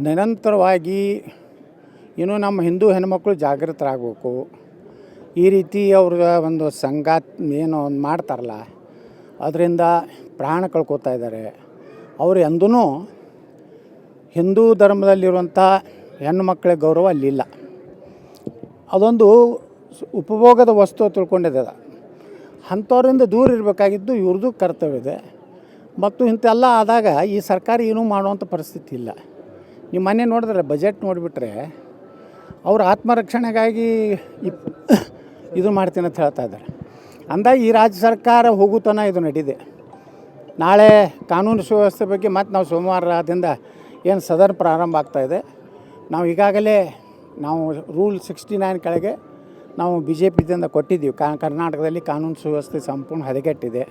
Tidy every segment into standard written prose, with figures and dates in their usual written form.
ನಿರಂತರವಾಗಿ ಇನ್ನೂ ನಮ್ಮ ಹಿಂದೂ ಹೆಣ್ಮಕ್ಳು ಜಾಗೃತರಾಗಬೇಕು. ಈ ರೀತಿ ಅವ್ರ ಒಂದು ಸಂಗಾತ ಏನು ಒಂದು ಮಾಡ್ತಾರಲ್ಲ, ಅದರಿಂದ ಪ್ರಾಣ ಕಳ್ಕೊತಾ ಇದ್ದಾರೆ. ಅವರು ಎಂದೂ ಹಿಂದೂ ಧರ್ಮದಲ್ಲಿರುವಂಥ ಹೆಣ್ಣು ಮಕ್ಕಳ ಗೌರವ ಅಲ್ಲಿಲ್ಲ. ಅದೊಂದು ಉಪಭೋಗದ ವಸ್ತು ತಿಳ್ಕೊಂಡಿದೆ. ಅಂಥವ್ರಿಂದ ದೂರ ಇರಬೇಕಾಗಿದ್ದು ಇವ್ರದ್ದು ಕರ್ತವ್ಯ ಇದೆ. ಮತ್ತು ಇಂಥೆಲ್ಲ ಆದಾಗ ಈ ಸರ್ಕಾರ ಏನೂ ಮಾಡುವಂಥ ಪರಿಸ್ಥಿತಿ ಇಲ್ಲ. ನೀವು ಮೊನ್ನೆ ನೋಡಿದ್ರೆ ಬಜೆಟ್ ನೋಡಿಬಿಟ್ರೆ ಅವರು ಆತ್ಮರಕ್ಷಣೆಗಾಗಿ ಇದು ಮಾಡ್ತೀನಿ ಅಂತ ಹೇಳ್ತಾ ಇದ್ದಾರೆ. ಅಂದಾಗ ಈ ರಾಜ್ಯ ಸರ್ಕಾರ ಹೋಗುತ್ತಾನ ಇದು ನಡೀದೆ. ನಾಳೆ ಕಾನೂನು ಸುವ್ಯವಸ್ಥೆ ಬಗ್ಗೆ ಮತ್ತು ನಾವು ಸೋಮವಾರದಿಂದ ಏನು ಸದನ ಪ್ರಾರಂಭ ಆಗ್ತಾಯಿದೆ. ನಾವು ಈಗಾಗಲೇ ರೂಲ್ 69 ಕೆಳಗೆ ನಾವು BJPದಿಂದ ಕೊಟ್ಟಿದ್ದೀವಿ. ಕರ್ನಾಟಕದಲ್ಲಿ ಕಾನೂನು ಸುವ್ಯವಸ್ಥೆ ಸಂಪೂರ್ಣ ಹದಗೆಟ್ಟಿದೆ.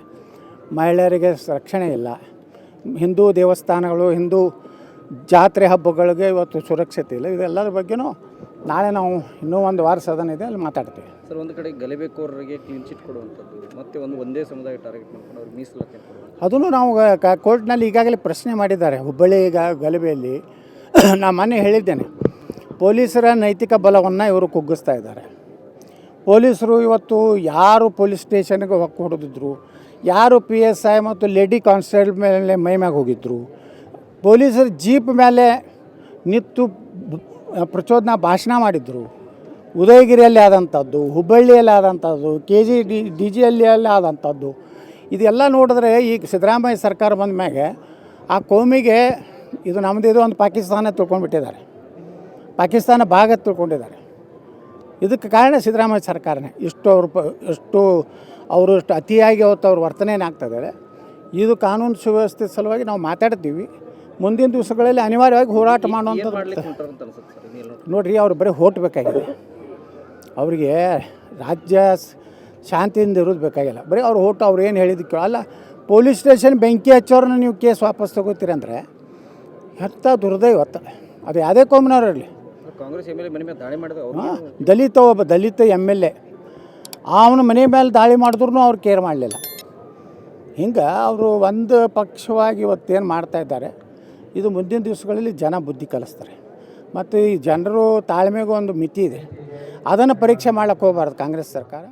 ಮಹಿಳೆಯರಿಗೆ ರಕ್ಷಣೆ ಇಲ್ಲ. ಹಿಂದೂ ದೇವಸ್ಥಾನಗಳು, ಹಿಂದೂ ಜಾತ್ರೆ ಹಬ್ಬಗಳಿಗೆ ಇವತ್ತು ಸುರಕ್ಷತೆ ಇಲ್ಲ. ಇದೆಲ್ಲರ ಬಗ್ಗೆನೂ ನಾಳೆ ನಾವು ಇನ್ನೂ ಒಂದು ವಾರ ಸದನ ಇದೆ, ಅಲ್ಲಿ ಮಾತಾಡ್ತೀವಿ. ಸರ್, ಒಂದು ಕಡೆ ಗಲಭೆಕೋರರಿಗೆ ಕ್ಲೀನ್ ಚಿಟ್ ಕೊಡುವಂಥದ್ದು ಮತ್ತು ಒಂದೇ ಸಮುದಾಯ ಟಾರ್ಗೆಟ್ ಮಾಡ್ಕೊಂಡು ಅವ್ರಿಗೆ ಮೀಸಲಾತಿ ಕೊಡುವಂಥದ್ದು, ಅದನ್ನು ನಾವು ಕೋರ್ಟ್ನಲ್ಲಿ ಈಗಾಗಲೇ ಪ್ರಶ್ನೆ ಮಾಡಿದ್ದಾರೆ. ಹುಬ್ಬಳ್ಳಿ ಗಲಭೆಯಲ್ಲಿ ನಾನು ಮೊನ್ನೆ ಹೇಳಿದ್ದೇನೆ, ಪೊಲೀಸರ ನೈತಿಕ ಬಲವನ್ನು ಇವರು ಕುಗ್ಗಿಸ್ತಾ ಇದ್ದಾರೆ. ಪೊಲೀಸರು ಇವತ್ತು ಯಾರು ಪೊಲೀಸ್ ಸ್ಟೇಷನ್ಗೆ ಹೊಡೆದಿದ್ರು, ಯಾರು PSI ಮತ್ತು ಲೇಡಿ ಕಾನ್ಸ್ಟೇಬಲ್ ಮೇಲೆ ಮೈಮ್ಯಾಗ ಹೋಗಿದ್ರು, ಪೊಲೀಸರು ಜೀಪ್ ಮೇಲೆ ನಿಂತು ಪ್ರಚೋದನಾ ಭಾಷಣ ಮಾಡಿದರು. ಉದಯಗಿರಿಯಲ್ಲಿ ಆದಂಥದ್ದು, ಹುಬ್ಬಳ್ಳಿಯಲ್ಲಿ ಆದಂಥದ್ದು, KGDGಯಲ್ಲಿ ಆದಂಥದ್ದು, ಇದೆಲ್ಲ ನೋಡಿದ್ರೆ ಈಗ ಸಿದ್ದರಾಮಯ್ಯ ಸರ್ಕಾರ ಬಂದ ಮ್ಯಾಗೆ ಆ ಕೋಮಿಗೆ ಇದು ನಮ್ಮದಿದು ಒಂದು ಪಾಕಿಸ್ತಾನ ತಿಳ್ಕೊಂಡ್ಬಿಟ್ಟಿದ್ದಾರೆ. ಪಾಕಿಸ್ತಾನ ಭಾಗ ತಿಳ್ಕೊಂಡಿದ್ದಾರೆ. ಇದಕ್ಕೆ ಕಾರಣ ಸಿದ್ದರಾಮಯ್ಯ ಸರ್ಕಾರನೇ. ಇಷ್ಟು ಅವರು ಅತಿಯಾಗಿ ಅವ್ರು ವರ್ತನೆಯನ್ನು ಆಗ್ತಾಯಿದ್ದಾರೆ. ಇದು ಕಾನೂನು ಸುವ್ಯವಸ್ಥೆ ಸಲುವಾಗಿ ನಾವು ಮಾತಾಡ್ತೀವಿ. ಮುಂದಿನ ದಿವಸಗಳಲ್ಲಿ ಅನಿವಾರ್ಯವಾಗಿ ಹೋರಾಟ ಮಾಡುವಂಥದ್ದು. ನೋಡಿರಿ, ಅವ್ರು ಬರೀ ಹೋಟ್ ಬೇಕಾಗಿದೆ. ಅವರಿಗೆ ರಾಜ್ಯ ಶಾಂತಿಯಿಂದ ಇರೋದು ಬೇಕಾಗಿಲ್ಲ. ಬರೀ ಅವ್ರು ಹೋಟು ಅವ್ರು ಏನು ಹೇಳಿದ್ದಕ್ಕೆ ಅಲ್ಲ. ಪೊಲೀಸ್ ಸ್ಟೇಷನ್ ಬೆಂಕಿ ಹಚ್ಚೋರನ್ನ ನೀವು ಕೇಸ್ ವಾಪಸ್ ತೊಗೋತೀರಂದರೆ ಎಂಥ ದುರ್ದೈವತ್ತ. ಅದು ಯಾವುದೇ ಕೋಮಿನವರಿರಲಿ. ಕಾಂಗ್ರೆಸ್ MLA ಮನೆ ಮೇಲೆ ದಾಳಿ ಮಾಡಿದ ಒಬ್ಬ ದಲಿತ MLA ಅವನ ಮನೆ ಮೇಲೆ ದಾಳಿ ಮಾಡಿದ್ರು ಅವ್ರು ಕೇರ್ ಮಾಡಲಿಲ್ಲ. ಹಿಂಗೆ ಅವರು ಒಂದು ಪಕ್ಷವಾಗಿ ಇವತ್ತೇನು ಮಾಡ್ತಾಯಿದ್ದಾರೆ, ಇದು ಮುಂದಿನ ದಿವಸಗಳಲ್ಲಿ ಜನ ಬುದ್ಧಿ ಕಲಿಸ್ತಾರೆ. ಮತ್ತು ಈ ಜನರು ತಾಳ್ಮೆಗೂ ಒಂದು ಮಿತಿ ಇದೆ. ಅದನ್ನು ಪರೀಕ್ಷೆ ಮಾಡೋಕ್ಕೆ ಹೋಗಬಾರ್ದು ಕಾಂಗ್ರೆಸ್ ಸರ್ಕಾರ.